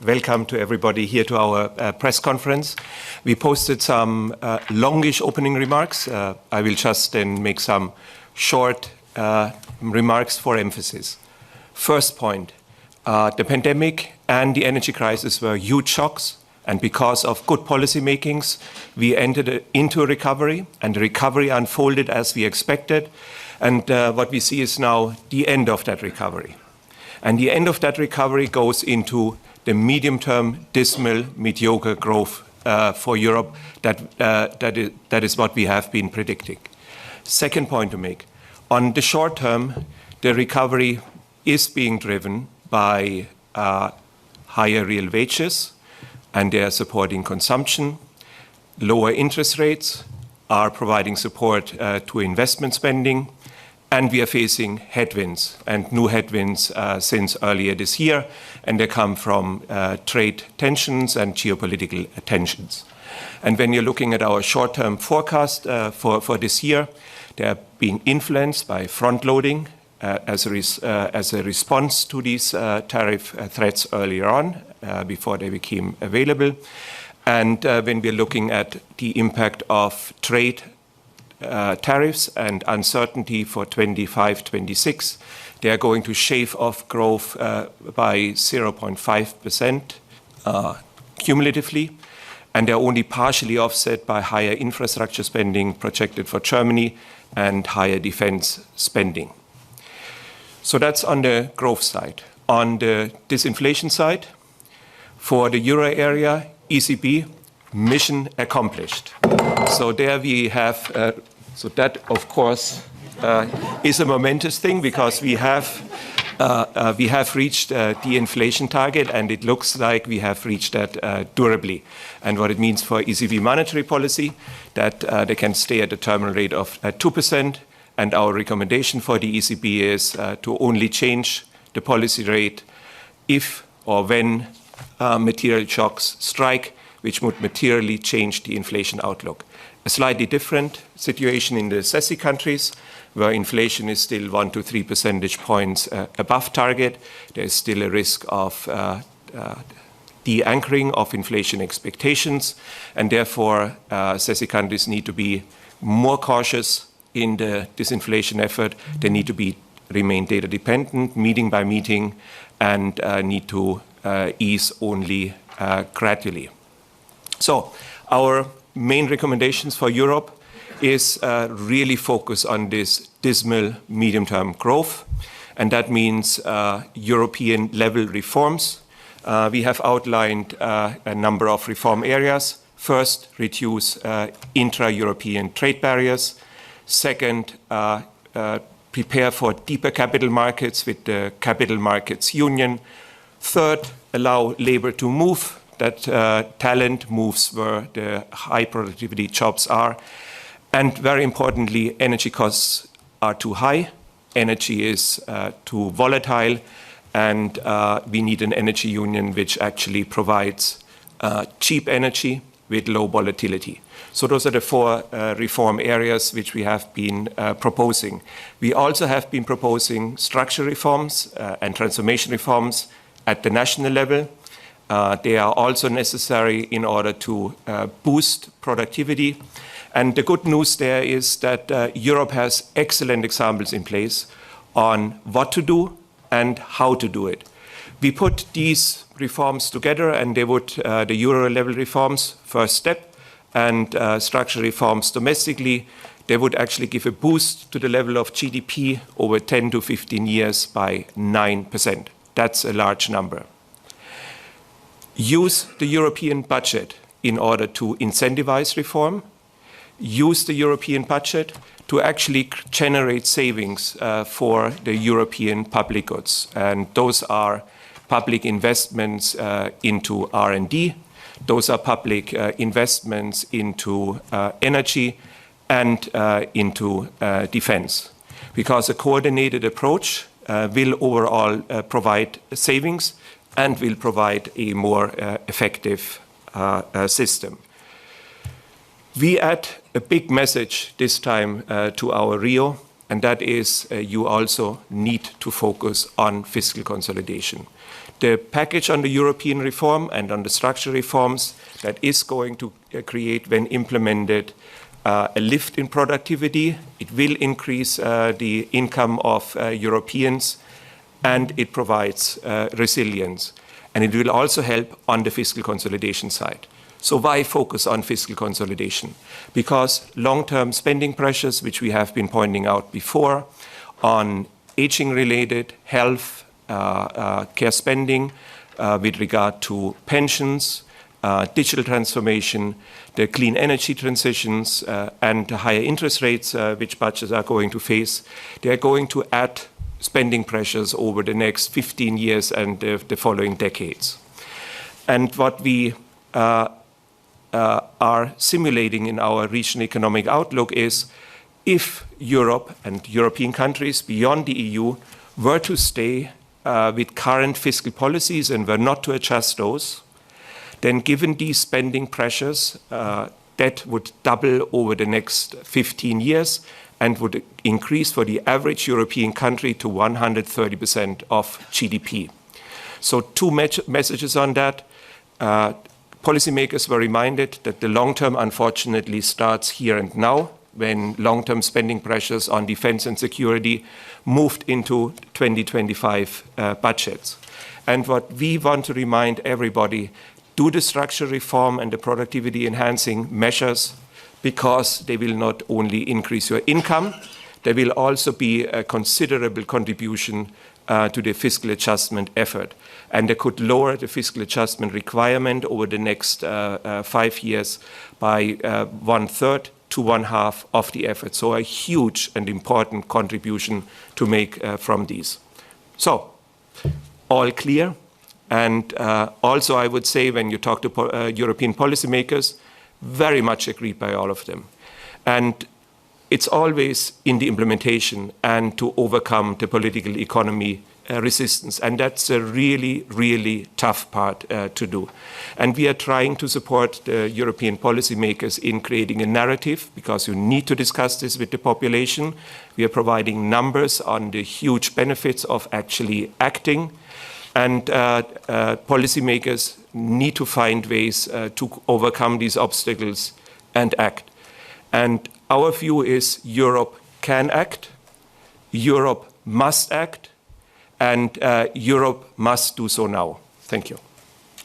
welcome to everybody here to our press conference. We posted some longish opening remarks. I will just then make some short remarks for emphasis. First point, the pandemic and the energy crisis were huge shocks, and because of good policy makings, we entered into a recovery, and the recovery unfolded as we expected. And what we see is now the end of that recovery. And the end of that recovery goes into the medium-term, dismal, mediocre growth for Europe. That is what we have been predicting. Second point to make. On the short term, the recovery is being driven by higher real wages, and they are supporting consumption. Lower interest rates are providing support to investment spending. And we are facing headwinds, and new headwinds since earlier this year, and they come from trade tensions and geopolitical tensions. And when you're looking at our short-term forecast for this year, they are being influenced by front-loading as a response to these tariff threats earlier on, before they became available. And when we're looking at the impact of trade tariffs and uncertainty for 25-26, they are going to shave off growth by 0.5% cumulatively, and they're only partially offset by higher infrastructure spending projected for Germany and higher defense spending. So that's on the growth side. On the disinflation side, for the euro area, ECB, mission accomplished. So there we have, so that of course is a momentous thing, because we have reached the inflation target, and it looks like we have reached that durably. And what it means for ECB monetary policy, that they can stay at a terminal rate of 2%, and our recommendation for the ECB is to only change the policy rate if or when material shocks strike, which would materially change the inflation outlook. A slightly different situation in the CESI countries, where inflation is still 1 to 3 percentage points above target. There is still a risk of de-anchoring of inflation expectations, and therefore CESI countries need to be more cautious in the disinflation effort. They need to remain data dependent, meeting by meeting, and need to ease only gradually. So our main recommendations for Europe is really focus on this dismal medium-term growth, and that means European level reforms. We have outlined a number of reform areas. First, reduce intra-European trade barriers. Second, prepare for deeper capital markets with the Capital Markets Union. Third, allow labor to move, that talent moves where the high productivity jobs are. And very importantly, energy costs are too high, energy is too volatile, and we need an energy union which actually provides cheap energy with low volatility. So those are the four reform areas which we have been proposing. We also have been proposing structural reforms and transformation reforms at the national level. They are also necessary in order to boost productivity. And the good news there is that Europe has excellent examples in place on what to do and how to do it. We put these reforms together, and they would, the euro-level reforms, first step, and structural reforms domestically, they would actually give a boost to the level of GDP over 10 to 15 years by 9%. That's a large number. Use the European budget in order to incentivize reform. Use the European budget to actually generate savings for the European public goods. And those are public investments into R&D. Those are public investments into energy and into defense. Because a coordinated approach will overall provide savings and will provide a more effective system. We add a big message this time to our Rio, and that is you also need to focus on fiscal consolidation. The package on the European reform and on the structural reforms that is going to create, when implemented, a lift in productivity. It will increase the income of Europeans, and it provides resilience. And it will also help on the fiscal consolidation side. So why focus on fiscal consolidation? Because long-term spending pressures, which we have been pointing out before, on aging-related health, care spending with regard to pensions, digital transformation, the clean energy transitions, and the higher interest rates which budgets are going to face, they are going to add spending pressures over the next 15 years and the following decades. And what we are simulating in our regional economic outlook is if Europe and European countries beyond the EU were to stay with current fiscal policies and were not to adjust those, then given these spending pressures, debt would double over the next 15 years and would increase for the average European country to 130% of GDP. So two messages on that. Policymakers were reminded that the long term, unfortunately, starts here and now, when long-term spending pressures on defense and security moved into 2025 budgets. And what we want to remind everybody, do the structural reform and the productivity enhancing measures, because they will not only increase your income, there will also be a considerable contribution to the fiscal adjustment effort. And they could lower the fiscal adjustment requirement over the next 5 years by 1/3 to 1/2 of the effort. So a huge and important contribution to make from these. So, all clear. And also I would say, when you talk to European policymakers, very much agreed by all of them. And it's always in the implementation and to overcome the political economy resistance. And that's a really, really tough part to do. And we are trying to support the European policymakers in creating a narrative, because you need to discuss this with the population. We are providing numbers on the huge benefits of actually acting. And policymakers need to find ways to overcome these obstacles and act. And our view is Europe can act, Europe must act, and Europe must do so now. Thank you.